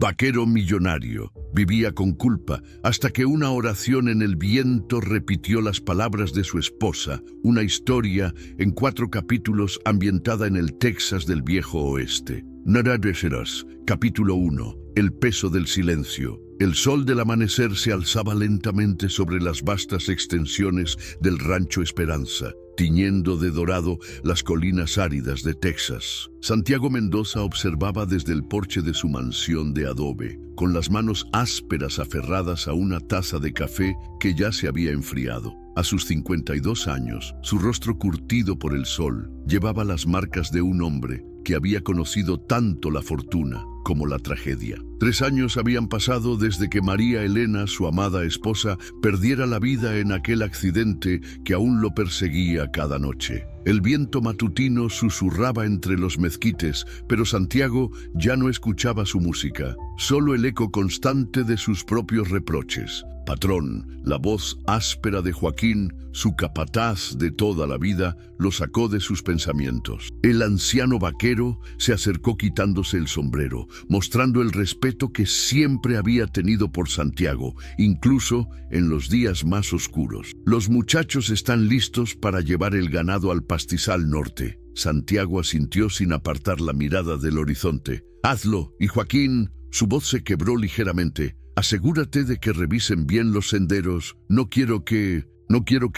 vaquero millonario. Vivía con culpa hasta que una oración en el viento repitió las palabras de su esposa, una historia en 4 capítulos ambientada en el Texas del Viejo Oeste. Naradeseras, capítulo 1. El peso del silencio. El sol del amanecer se alzaba lentamente sobre las vastas extensiones del Rancho Esperanza, tiñendo de dorado las colinas áridas de Texas. Santiago Mendoza observaba desde el porche de su mansión de adobe, con las manos ásperas aferradas a una taza de café que ya se había enfriado. A sus 52 años, su rostro curtido por el sol llevaba las marcas de un hombre que había conocido tanto la fortuna como la tragedia. 3 años habían pasado desde que María Elena, su amada esposa, perdiera la vida en aquel accidente que aún lo perseguía cada noche. El viento matutino susurraba entre los mezquites, pero Santiago ya no escuchaba su música, solo el eco constante de sus propios reproches. Patrón, la voz áspera de Joaquín, su capataz de toda la vida, lo sacó de sus pensamientos. El anciano vaquero se acercó quitándose el sombrero, mostrando el respeto que siempre había tenido por Santiago, incluso en los días más oscuros. Los muchachos están listos para llevar el ganado al pastizal norte. Santiago asintió sin apartar la mirada del horizonte. Hazlo, y Joaquín, su voz se quebró ligeramente. Asegúrate de que revisen bien los senderos. No quiero que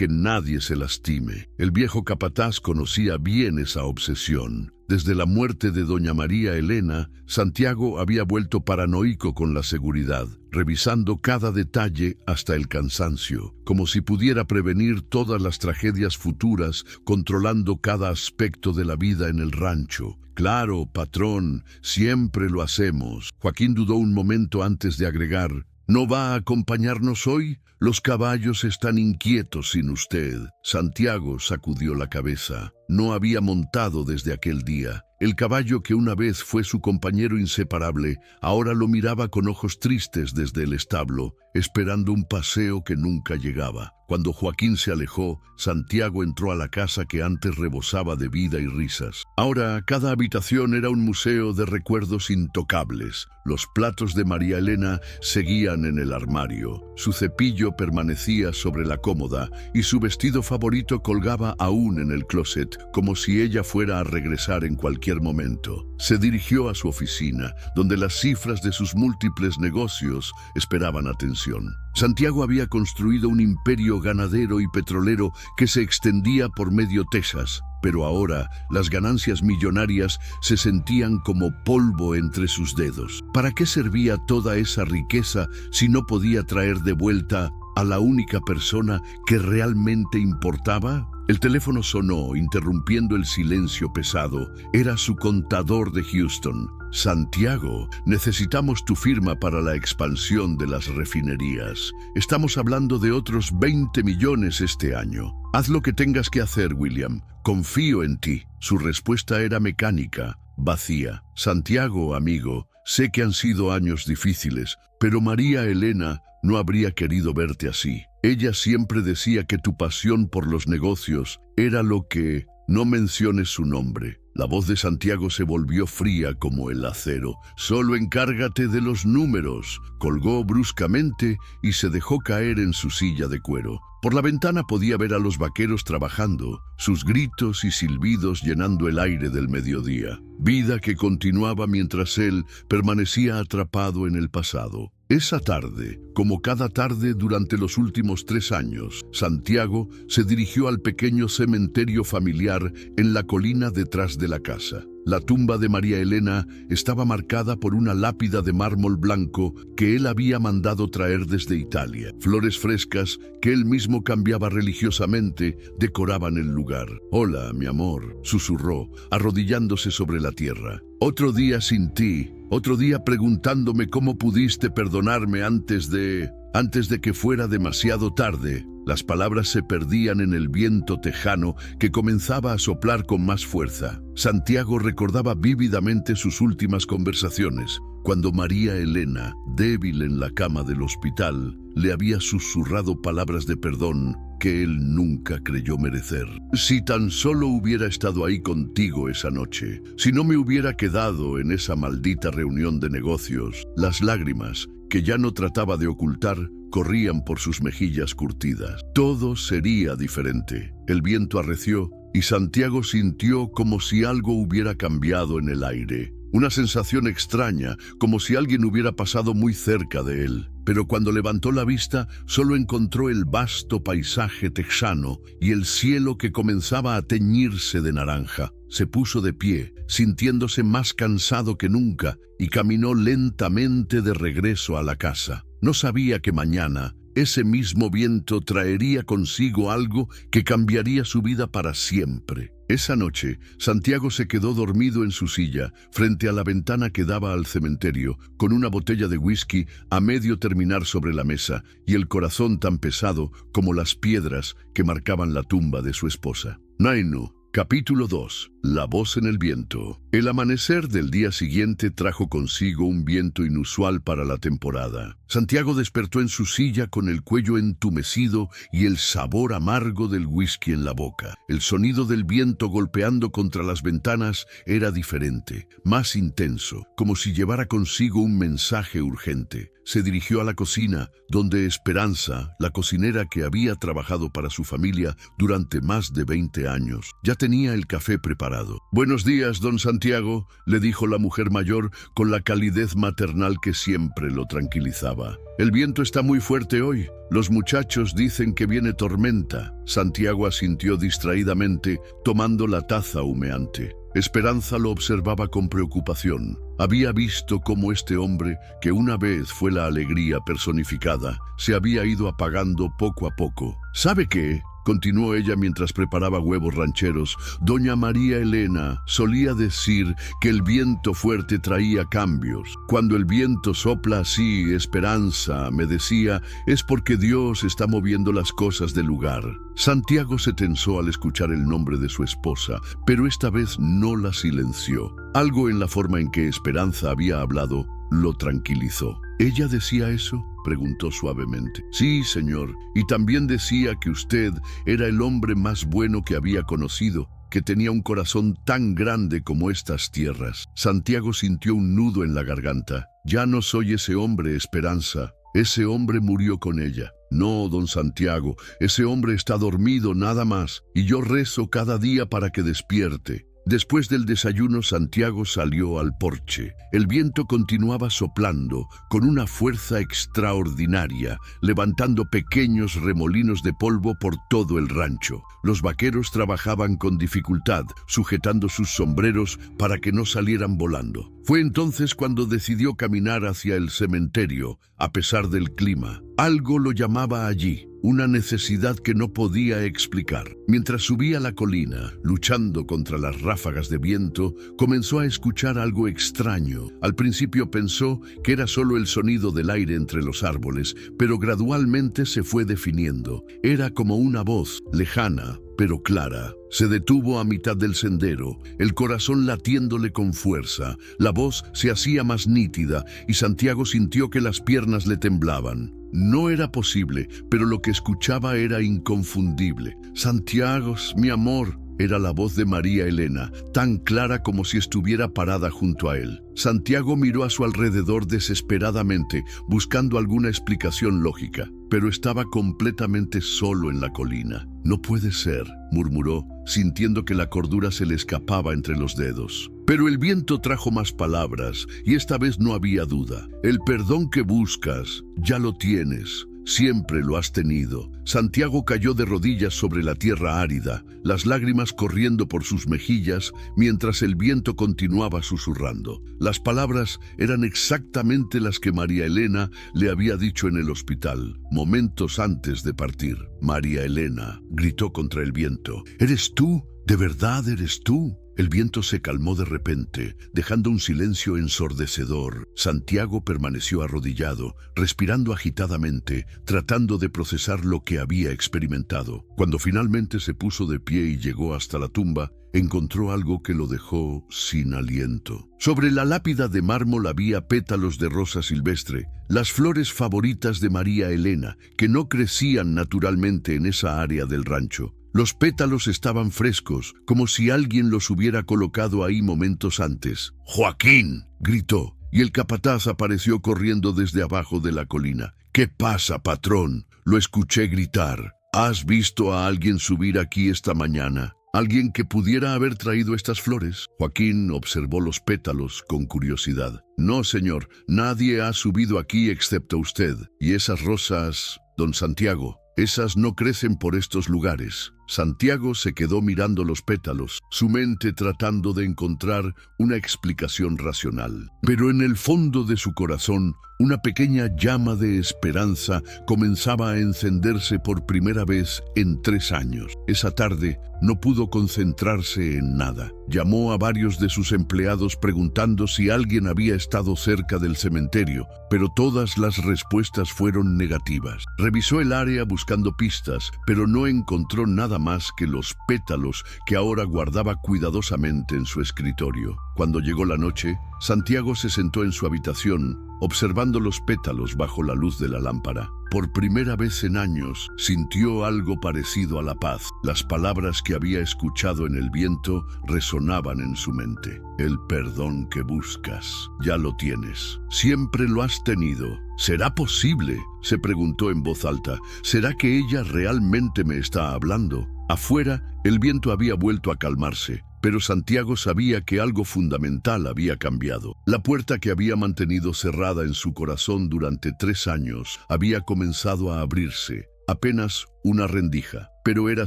nadie se lastime. El viejo capataz conocía bien esa obsesión. Desde la muerte de doña María Elena, Santiago había vuelto paranoico con la seguridad, revisando cada detalle hasta el cansancio, como si pudiera prevenir todas las tragedias futuras, controlando cada aspecto de la vida en el rancho. Claro, patrón, siempre lo hacemos. Joaquín dudó un momento antes de agregar: ¿no va a acompañarnos hoy? Los caballos están inquietos sin usted. Santiago sacudió la cabeza. No había montado desde aquel día. El caballo que una vez fue su compañero inseparable, ahora lo miraba con ojos tristes desde el establo, esperando un paseo que nunca llegaba. Cuando Joaquín se alejó, Santiago entró a la casa que antes rebosaba de vida y risas. Ahora, cada habitación era un museo de recuerdos intocables. Los platos de María Elena seguían en el armario. Su cepillo permanecía sobre la cómoda y su vestido favorito colgaba aún en el closet, como si ella fuera a regresar en cualquier momento. Se dirigió a su oficina, donde las cifras de sus múltiples negocios esperaban atención. Santiago había construido un imperio ganadero y petrolero que se extendía por medio Texas, pero ahora las ganancias millonarias se sentían como polvo entre sus dedos. ¿Para qué servía toda esa riqueza si no podía traer de vuelta a la única persona que realmente importaba? El teléfono sonó, interrumpiendo el silencio pesado. Era su contador de Houston. Santiago, necesitamos tu firma para la expansión de las refinerías. Estamos hablando de otros 20 millones este año. Haz lo que tengas que hacer, William. Confío en ti. Su respuesta era mecánica, vacía. Santiago, amigo, sé que han sido años difíciles, pero María Elena no habría querido verte así. Ella siempre decía que tu pasión por los negocios era lo que... No menciones su nombre. La voz de Santiago se volvió fría como el acero. Solo encárgate de los números. Colgó bruscamente y se dejó caer en su silla de cuero. Por la ventana podía ver a los vaqueros trabajando, sus gritos y silbidos llenando el aire del mediodía. Vida que continuaba mientras él permanecía atrapado en el pasado. Esa tarde, como cada tarde durante los últimos 3 años, Santiago se dirigió al pequeño cementerio familiar en la colina detrás de la casa. La tumba de María Elena estaba marcada por una lápida de mármol blanco que él había mandado traer desde Italia. Flores frescas que él mismo cambiaba religiosamente decoraban el lugar. «Hola, mi amor», susurró, arrodillándose sobre la tierra. «Otro día sin ti, otro día preguntándome cómo pudiste perdonarme antes de que fuera demasiado tarde». Las palabras se perdían en el viento tejano que comenzaba a soplar con más fuerza. Santiago recordaba vívidamente sus últimas conversaciones, cuando María Elena, débil en la cama del hospital, le había susurrado palabras de perdón que él nunca creyó merecer. Si tan solo hubiera estado ahí contigo esa noche, si no me hubiera quedado en esa maldita reunión de negocios, las lágrimas, que ya no trataba de ocultar, corrían por sus mejillas curtidas. Todo sería diferente. El viento arreció y Santiago sintió como si algo hubiera cambiado en el aire. Una sensación extraña, como si alguien hubiera pasado muy cerca de él. Pero cuando levantó la vista, solo encontró el vasto paisaje texano y el cielo que comenzaba a teñirse de naranja. Se puso de pie, sintiéndose más cansado que nunca, y caminó lentamente de regreso a la casa. No sabía que mañana ese mismo viento traería consigo algo que cambiaría su vida para siempre. Esa noche, Santiago se quedó dormido en su silla, frente a la ventana que daba al cementerio, con una botella de whisky a medio terminar sobre la mesa y el corazón tan pesado como las piedras que marcaban la tumba de su esposa. Nainu. Capítulo 2. La voz en el viento. El amanecer del día siguiente trajo consigo un viento inusual para la temporada. Santiago despertó en su silla con el cuello entumecido y el sabor amargo del whisky en la boca. El sonido del viento golpeando contra las ventanas era diferente, más intenso, como si llevara consigo un mensaje urgente. Se dirigió a la cocina, donde Esperanza, la cocinera que había trabajado para su familia durante más de 20 años, ya tenía el café preparado. «Buenos días, don Santiago», le dijo la mujer mayor con la calidez maternal que siempre lo tranquilizaba. «El viento está muy fuerte hoy. Los muchachos dicen que viene tormenta». Santiago asintió distraídamente, tomando la taza humeante. Esperanza lo observaba con preocupación. Había visto cómo este hombre, que una vez fue la alegría personificada, se había ido apagando poco a poco. «¿Sabe qué?», continuó ella mientras preparaba huevos rancheros. «Doña María Elena solía decir que el viento fuerte traía cambios. Cuando el viento sopla así, Esperanza, me decía, es porque Dios está moviendo las cosas del lugar». Santiago se tensó al escuchar el nombre de su esposa, pero esta vez no la silenció. Algo en la forma en que Esperanza había hablado lo tranquilizó. «¿Ella decía eso?», preguntó suavemente. «Sí, señor, y también decía que usted era el hombre más bueno que había conocido, que tenía un corazón tan grande como estas tierras». Santiago sintió un nudo en la garganta. «Ya no soy ese hombre, Esperanza. Ese hombre murió con ella». «No, don Santiago, ese hombre está dormido nada más, y yo rezo cada día para que despierte». Después del desayuno, Santiago salió al porche. El viento continuaba soplando con una fuerza extraordinaria, levantando pequeños remolinos de polvo por todo el rancho. Los vaqueros trabajaban con dificultad, sujetando sus sombreros para que no salieran volando. Fue entonces cuando decidió caminar hacia el cementerio, a pesar del clima. Algo lo llamaba allí. Una necesidad que no podía explicar. Mientras subía la colina, luchando contra las ráfagas de viento, comenzó a escuchar algo extraño. Al principio pensó que era solo el sonido del aire entre los árboles, pero gradualmente se fue definiendo. Era como una voz, lejana, pero clara. Se detuvo a mitad del sendero, el corazón latiéndole con fuerza. La voz se hacía más nítida y Santiago sintió que las piernas le temblaban. No era posible, pero lo que escuchaba era inconfundible. «Santiago, mi amor», era la voz de María Elena, tan clara como si estuviera parada junto a él. Santiago miró a su alrededor desesperadamente, buscando alguna explicación lógica, pero estaba completamente solo en la colina. «No puede ser», murmuró, sintiendo que la cordura se le escapaba entre los dedos. Pero el viento trajo más palabras, y esta vez no había duda. «El perdón que buscas, ya lo tienes. Siempre lo has tenido». Santiago cayó de rodillas sobre la tierra árida, las lágrimas corriendo por sus mejillas mientras el viento continuaba susurrando. Las palabras eran exactamente las que María Elena le había dicho en el hospital, momentos antes de partir. «María Elena», gritó contra el viento. «¿Eres tú? ¿De verdad eres tú?». El viento se calmó de repente, dejando un silencio ensordecedor. Santiago permaneció arrodillado, respirando agitadamente, tratando de procesar lo que había experimentado. Cuando finalmente se puso de pie y llegó hasta la tumba, encontró algo que lo dejó sin aliento. Sobre la lápida de mármol había pétalos de rosa silvestre, las flores favoritas de María Elena, que no crecían naturalmente en esa área del rancho. Los pétalos estaban frescos, como si alguien los hubiera colocado ahí momentos antes. ¡Joaquín!, gritó, y el capataz apareció corriendo desde abajo de la colina. «¿Qué pasa, patrón?», lo escuché gritar. «¿Has visto a alguien subir aquí esta mañana? ¿Alguien que pudiera haber traído estas flores?». Joaquín observó los pétalos con curiosidad. «No, señor, nadie ha subido aquí excepto usted. Y esas rosas, don Santiago, esas no crecen por estos lugares». Santiago se quedó mirando los pétalos, su mente tratando de encontrar una explicación racional. Pero en el fondo de su corazón, una pequeña llama de esperanza comenzaba a encenderse por primera vez en 3 años. Esa tarde no pudo concentrarse en nada. Llamó a varios de sus empleados preguntando si alguien había estado cerca del cementerio, pero todas las respuestas fueron negativas. Revisó el área buscando pistas, pero no encontró nada más que los pétalos que ahora guardaba cuidadosamente en su escritorio. Cuando llegó la noche, Santiago se sentó en su habitación, observando los pétalos bajo la luz de la lámpara. Por primera vez en años, sintió algo parecido a la paz. Las palabras que había escuchado en el viento resonaban en su mente. «El perdón que buscas, ya lo tienes. Siempre lo has tenido. ¿Será posible?», se preguntó en voz alta. «¿Será que ella realmente me está hablando?». Afuera, el viento había vuelto a calmarse, pero Santiago sabía que algo fundamental había cambiado. La puerta que había mantenido cerrada en su corazón durante 3 años había comenzado a abrirse. Apenas una rendija, pero era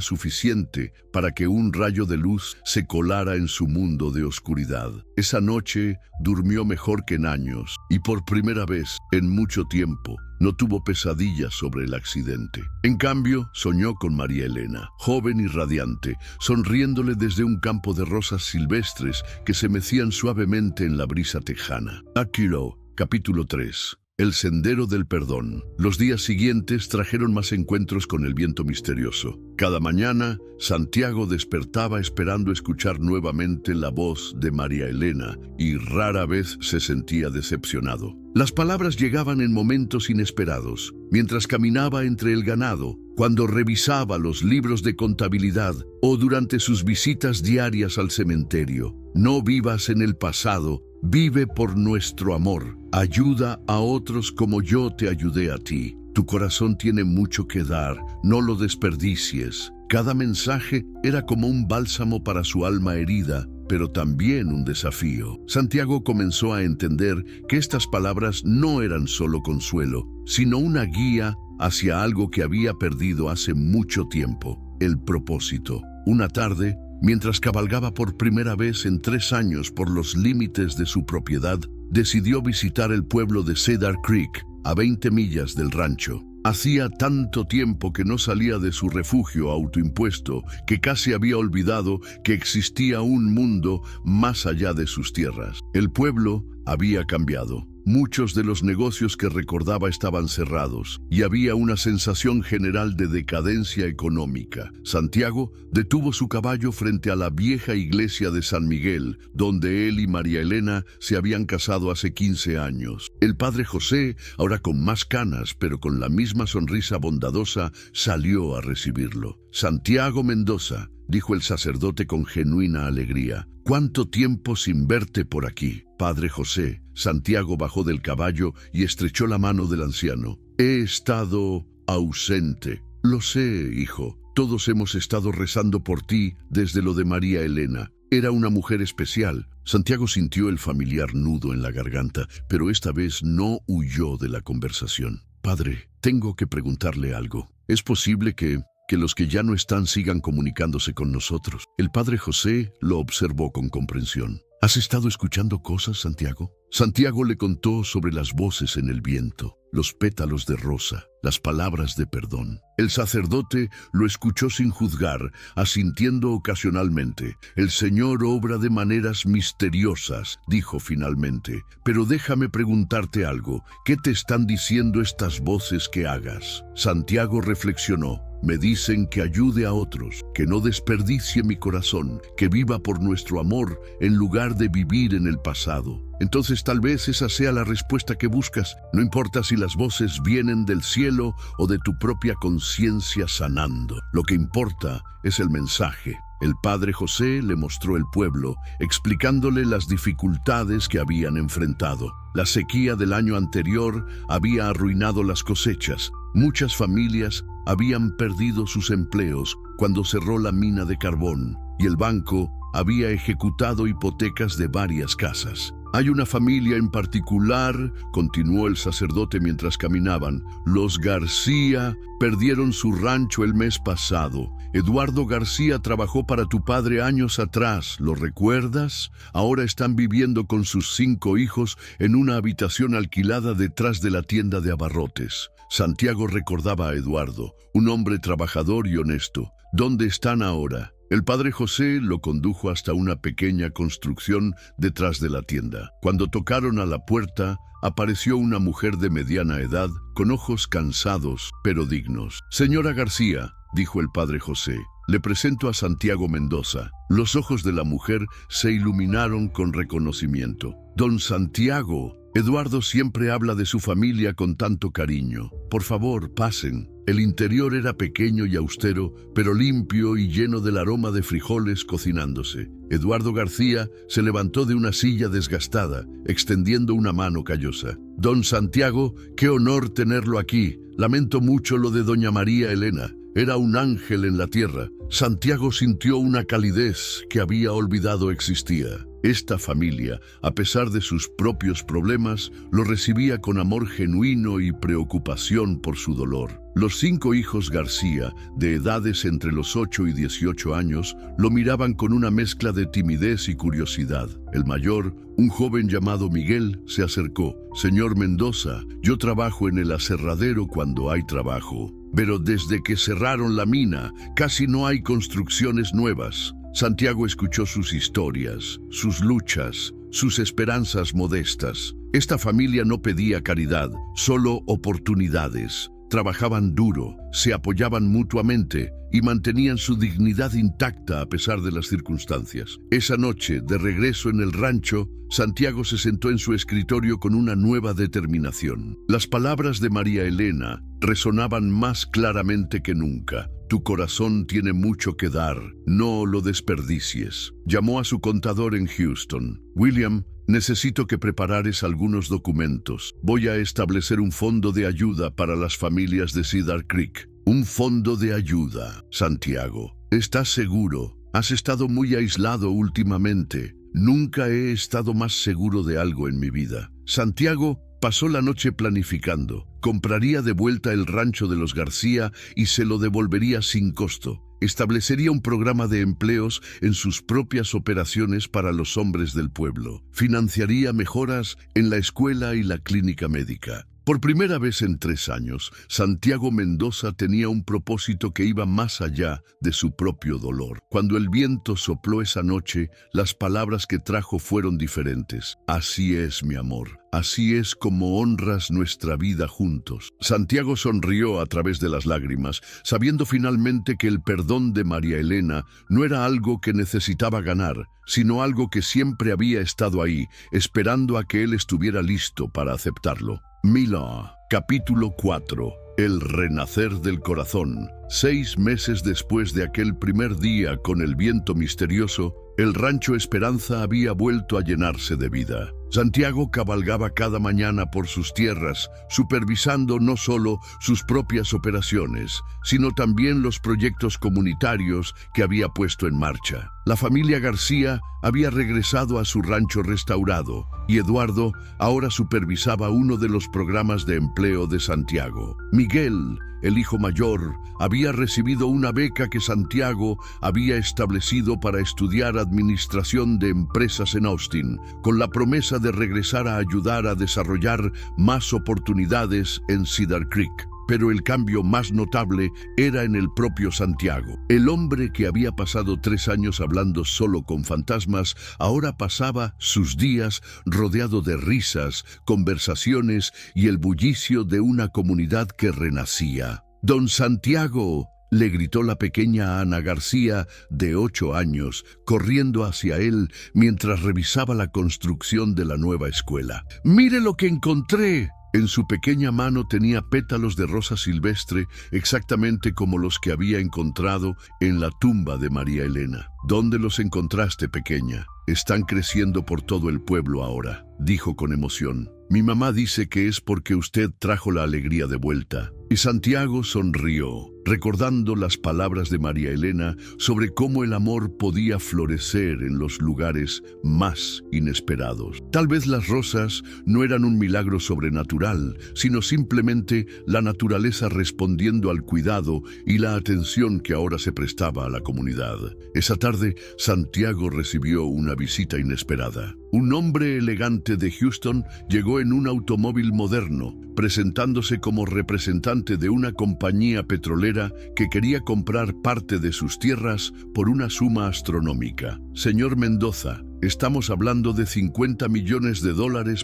suficiente para que un rayo de luz se colara en su mundo de oscuridad. Esa noche durmió mejor que en años, y por primera vez en mucho tiempo no tuvo pesadillas sobre el accidente. En cambio, soñó con María Elena, joven y radiante, sonriéndole desde un campo de rosas silvestres que se mecían suavemente en la brisa tejana. Aquilo, capítulo 3. El sendero del perdón. Los días siguientes trajeron más encuentros con el viento misterioso. Cada mañana, Santiago despertaba esperando escuchar nuevamente la voz de María Elena y rara vez se sentía decepcionado. Las palabras llegaban en momentos inesperados, mientras caminaba entre el ganado, cuando revisaba los libros de contabilidad o durante sus visitas diarias al cementerio. No vivas en el pasado, vive por nuestro amor. Ayuda a otros como yo te ayudé a ti. Tu corazón tiene mucho que dar, no lo desperdicies. Cada mensaje era como un bálsamo para su alma herida, pero también un desafío. Santiago comenzó a entender que estas palabras no eran solo consuelo, sino una guía hacia algo que había perdido hace mucho tiempo: el propósito. Una tarde, mientras cabalgaba por primera vez en 3 años por los límites de su propiedad, decidió visitar el pueblo de Cedar Creek, a 20 millas del rancho. Hacía tanto tiempo que no salía de su refugio autoimpuesto que casi había olvidado que existía un mundo más allá de sus tierras. El pueblo había cambiado. Muchos de los negocios que recordaba estaban cerrados y había una sensación general de decadencia económica. Santiago detuvo su caballo frente a la vieja iglesia de San Miguel, donde él y María Elena se habían casado hace 15 años. El padre José, ahora con más canas pero con la misma sonrisa bondadosa, salió a recibirlo. «Santiago Mendoza», dijo el sacerdote con genuina alegría. «¿Cuánto tiempo sin verte por aquí, padre José?». Santiago bajó del caballo y estrechó la mano del anciano. «He estado ausente». «Lo sé, hijo. Todos hemos estado rezando por ti desde lo de María Elena. Era una mujer especial». Santiago sintió el familiar nudo en la garganta, pero esta vez no huyó de la conversación. «Padre, tengo que preguntarle algo. ¿Es posible que los que ya no están sigan comunicándose con nosotros?». El padre José lo observó con comprensión. ¿Has estado escuchando cosas, Santiago? Santiago le contó sobre las voces en el viento, los pétalos de rosa, las palabras de perdón. El sacerdote lo escuchó sin juzgar, asintiendo ocasionalmente. El Señor obra de maneras misteriosas, dijo finalmente. Pero déjame preguntarte algo. ¿Qué te están diciendo estas voces que hagas? Santiago reflexionó. Me dicen que ayude a otros, que no desperdicie mi corazón, que viva por nuestro amor en lugar de vivir en el pasado. Entonces tal vez esa sea la respuesta que buscas. No importa si las voces vienen del cielo o de tu propia conciencia sanando. Lo que importa es el mensaje. El padre José le mostró el pueblo, explicándole las dificultades que habían enfrentado. La sequía del año anterior había arruinado las cosechas. Muchas familias habían perdido sus empleos cuando cerró la mina de carbón y el banco había ejecutado hipotecas de varias casas. Hay una familia en particular, continuó el sacerdote mientras caminaban. Los García perdieron su rancho el mes pasado. Eduardo García trabajó para tu padre años atrás, ¿lo recuerdas? Ahora están viviendo con sus 5 hijos en una habitación alquilada detrás de la tienda de abarrotes. Santiago recordaba a Eduardo, un hombre trabajador y honesto. ¿Dónde están ahora? El padre José lo condujo hasta una pequeña construcción detrás de la tienda. Cuando tocaron a la puerta, apareció una mujer de mediana edad, con ojos cansados, pero dignos. Señora García, dijo el padre José, le presento a Santiago Mendoza. Los ojos de la mujer se iluminaron con reconocimiento. Don Santiago, Eduardo siempre habla de su familia con tanto cariño. Por favor, pasen. El interior era pequeño y austero, pero limpio y lleno del aroma de frijoles cocinándose. Eduardo García se levantó de una silla desgastada, extendiendo una mano callosa. Don Santiago, qué honor tenerlo aquí. Lamento mucho lo de doña María Elena. Era un ángel en la tierra. Santiago sintió una calidez que había olvidado existía. Esta familia, a pesar de sus propios problemas, lo recibía con amor genuino y preocupación por su dolor. Los 5 hijos García, de edades entre los 8 y 18 años, lo miraban con una mezcla de timidez y curiosidad. El mayor, un joven llamado Miguel, se acercó. Señor Mendoza, yo trabajo en el aserradero cuando hay trabajo. Pero desde que cerraron la mina, casi no hay construcciones nuevas. Santiago escuchó sus historias, sus luchas, sus esperanzas modestas. Esta familia no pedía caridad, solo oportunidades. Trabajaban duro, se apoyaban mutuamente y mantenían su dignidad intacta a pesar de las circunstancias. Esa noche, de regreso en el rancho, Santiago se sentó en su escritorio con una nueva determinación. Las palabras de María Elena resonaban más claramente que nunca. Tu corazón tiene mucho que dar, no lo desperdicies. Llamó a su contador en Houston. William, necesito que prepares algunos documentos. Voy a establecer un fondo de ayuda para las familias de Cedar Creek. Un fondo de ayuda. Santiago, ¿estás seguro? Has estado muy aislado últimamente. Nunca he estado más seguro de algo en mi vida. Santiago pasó la noche planificando. Compraría de vuelta el rancho de los García y se lo devolvería sin costo. Establecería un programa de empleos en sus propias operaciones para los hombres del pueblo. Financiaría mejoras en la escuela y la clínica médica. Por primera vez en 3 años, Santiago Mendoza tenía un propósito que iba más allá de su propio dolor. Cuando el viento sopló esa noche, las palabras que trajo fueron diferentes. Así es, mi amor. Así es como honras nuestra vida juntos. Santiago sonrió a través de las lágrimas, sabiendo finalmente que el perdón de María Elena no era algo que necesitaba ganar, sino algo que siempre había estado ahí, esperando a que él estuviera listo para aceptarlo. Mila, capítulo 4. El renacer del corazón. 6 meses después de aquel primer día con el viento misterioso, el rancho Esperanza había vuelto a llenarse de vida. Santiago cabalgaba cada mañana por sus tierras, supervisando no solo sus propias operaciones, sino también los proyectos comunitarios que había puesto en marcha. La familia García había regresado a su rancho restaurado y Eduardo ahora supervisaba uno de los programas de empleo de Santiago. Miguel, el hijo mayor, había recibido una beca que Santiago había establecido para estudiar administración de empresas en Austin, con la promesa de regresar a ayudar a desarrollar más oportunidades en Cedar Creek. Pero el cambio más notable era en el propio Santiago. El hombre que había pasado 3 años hablando solo con fantasmas, ahora pasaba sus días rodeado de risas, conversaciones y el bullicio de una comunidad que renacía. «¡Don Santiago!», le gritó la pequeña Ana García, de 8 años, corriendo hacia él mientras revisaba la construcción de la nueva escuela. «¡Mire lo que encontré!». En su pequeña mano tenía pétalos de rosa silvestre, exactamente como los que había encontrado en la tumba de María Elena. «¿Dónde los encontraste, pequeña?». «Están creciendo por todo el pueblo ahora», dijo con emoción. «Mi mamá dice que es porque usted trajo la alegría de vuelta». Y Santiago sonrió, recordando las palabras de María Elena sobre cómo el amor podía florecer en los lugares más inesperados. Tal vez las rosas no eran un milagro sobrenatural, sino simplemente la naturaleza respondiendo al cuidado y la atención que ahora se prestaba a la comunidad. Esa tarde, Santiago recibió una visita inesperada. Un hombre elegante de Houston llegó en un automóvil moderno, presentándose como representante de una compañía petrolera que quería comprar parte de sus tierras por una suma astronómica. «Señor Mendoza, estamos hablando de $50 millones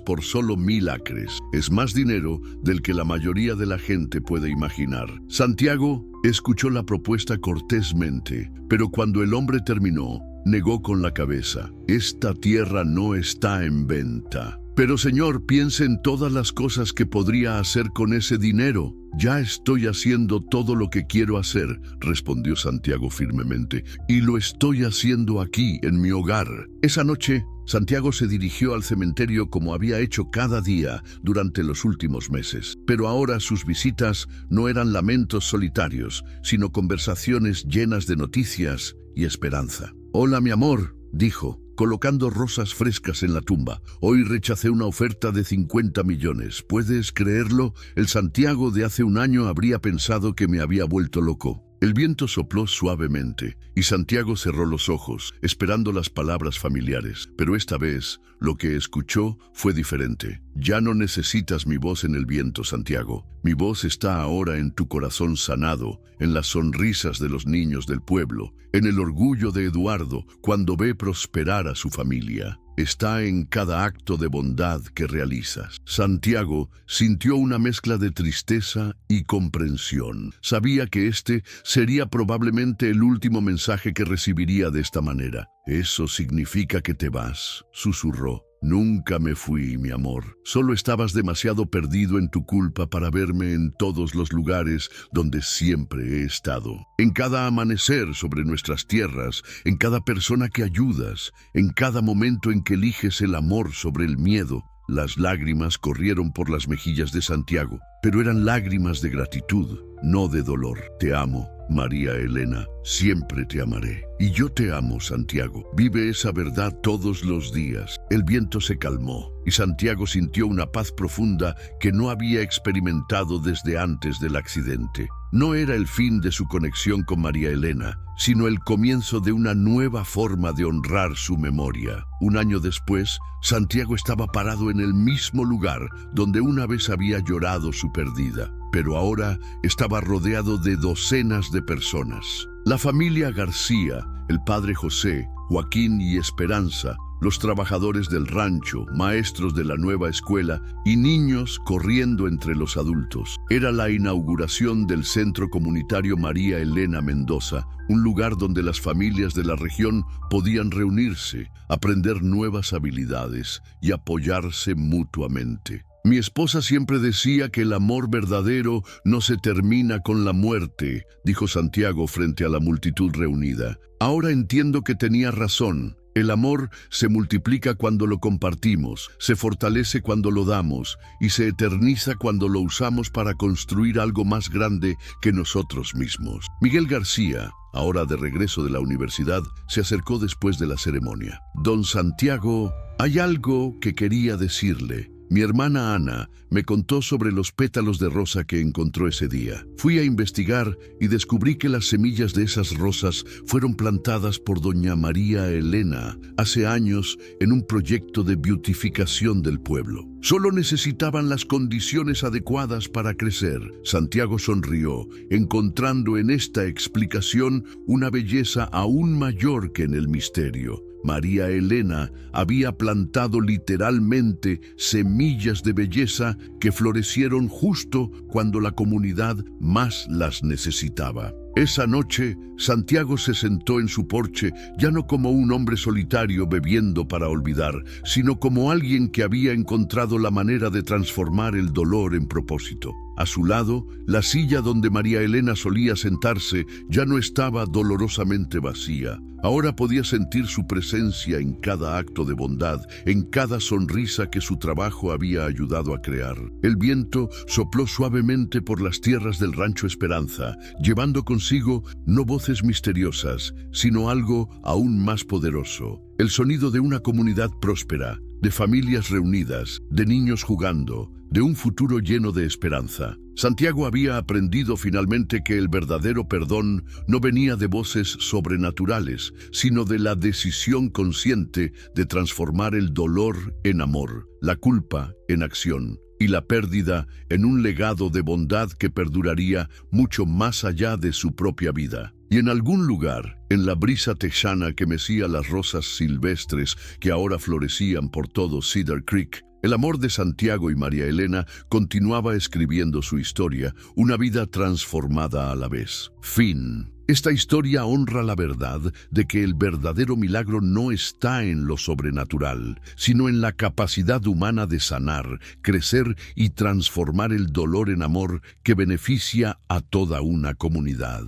por solo 1000 acres. Es más dinero del que la mayoría de la gente puede imaginar». Santiago escuchó la propuesta cortésmente, pero cuando el hombre terminó, negó con la cabeza. «Esta tierra no está en venta». «Pero señor, piense en todas las cosas que podría hacer con ese dinero». «Ya estoy haciendo todo lo que quiero hacer», respondió Santiago firmemente, «y lo estoy haciendo aquí, en mi hogar». Esa noche, Santiago se dirigió al cementerio como había hecho cada día durante los últimos meses. Pero ahora sus visitas no eran lamentos solitarios, sino conversaciones llenas de noticias y esperanza. «Hola, mi amor», dijo, colocando rosas frescas en la tumba. «Hoy rechacé una oferta de 50 millones. ¿Puedes creerlo? El Santiago de hace un año habría pensado que me había vuelto loco». El viento sopló suavemente y Santiago cerró los ojos, esperando las palabras familiares. Pero esta vez, lo que escuchó fue diferente. «Ya no necesitas mi voz en el viento, Santiago. Mi voz está ahora en tu corazón sanado, en las sonrisas de los niños del pueblo, en el orgullo de Eduardo cuando ve prosperar a su familia. Está en cada acto de bondad que realizas». Santiago sintió una mezcla de tristeza y comprensión. Sabía que este sería probablemente el último mensaje que recibiría de esta manera. «Eso significa que te vas», susurró. «Nunca me fui, mi amor. Solo estabas demasiado perdido en tu culpa para verme en todos los lugares donde siempre he estado. En cada amanecer sobre nuestras tierras, en cada persona que ayudas, en cada momento en que eliges el amor sobre el miedo». Las lágrimas corrieron por las mejillas de Santiago, pero eran lágrimas de gratitud, no de dolor. «Te amo, María Elena. Siempre te amaré». «Y yo te amo, Santiago». Vive esa verdad todos los días. El viento se calmó y Santiago sintió una paz profunda que no había experimentado desde antes del accidente. No era el fin de su conexión con María Elena, sino el comienzo de una nueva forma de honrar su memoria. Un año después, Santiago estaba parado en el mismo lugar donde una vez había llorado su pérdida, pero ahora estaba rodeado de docenas de personas. La familia García, el padre José, Joaquín y Esperanza, los trabajadores del rancho, maestros de la nueva escuela y niños corriendo entre los adultos. Era la inauguración del Centro Comunitario María Elena Mendoza, un lugar donde las familias de la región podían reunirse, aprender nuevas habilidades y apoyarse mutuamente. «Mi esposa siempre decía que el amor verdadero no se termina con la muerte», dijo Santiago frente a la multitud reunida. «Ahora entiendo que tenía razón. El amor se multiplica cuando lo compartimos, se fortalece cuando lo damos y se eterniza cuando lo usamos para construir algo más grande que nosotros mismos. Miguel García, ahora de regreso de la universidad, se acercó después de la ceremonia. Don Santiago, hay algo que quería decirle. Mi hermana Ana me contó sobre los pétalos de rosa que encontró ese día. Fui a investigar y descubrí que las semillas de esas rosas fueron plantadas por doña María Elena hace años en un proyecto de beautificación del pueblo. Solo necesitaban las condiciones adecuadas para crecer. Santiago sonrió, encontrando en esta explicación una belleza aún mayor que en el misterio. María Elena había plantado literalmente semillas de belleza que florecieron justo cuando la comunidad más las necesitaba. Esa noche, Santiago se sentó en su porche, ya no como un hombre solitario bebiendo para olvidar, sino como alguien que había encontrado la manera de transformar el dolor en propósito. A su lado, la silla donde María Elena solía sentarse ya no estaba dolorosamente vacía. Ahora podía sentir su presencia en cada acto de bondad, en cada sonrisa que su trabajo había ayudado a crear. El viento sopló suavemente por las tierras del Rancho Esperanza, llevando consigo no voces misteriosas, sino algo aún más poderoso. El sonido de una comunidad próspera, de familias reunidas, de niños jugando, de un futuro lleno de esperanza. Santiago había aprendido finalmente que el verdadero perdón no venía de voces sobrenaturales, sino de la decisión consciente de transformar el dolor en amor, la culpa en acción y la pérdida en un legado de bondad que perduraría mucho más allá de su propia vida. Y en algún lugar, en la brisa texana que mecía las rosas silvestres que ahora florecían por todo Cedar Creek, el amor de Santiago y María Elena continuaba escribiendo su historia, una vida transformada a la vez. Fin. Esta historia honra la verdad de que el verdadero milagro no está en lo sobrenatural, sino en la capacidad humana de sanar, crecer y transformar el dolor en amor que beneficia a toda una comunidad.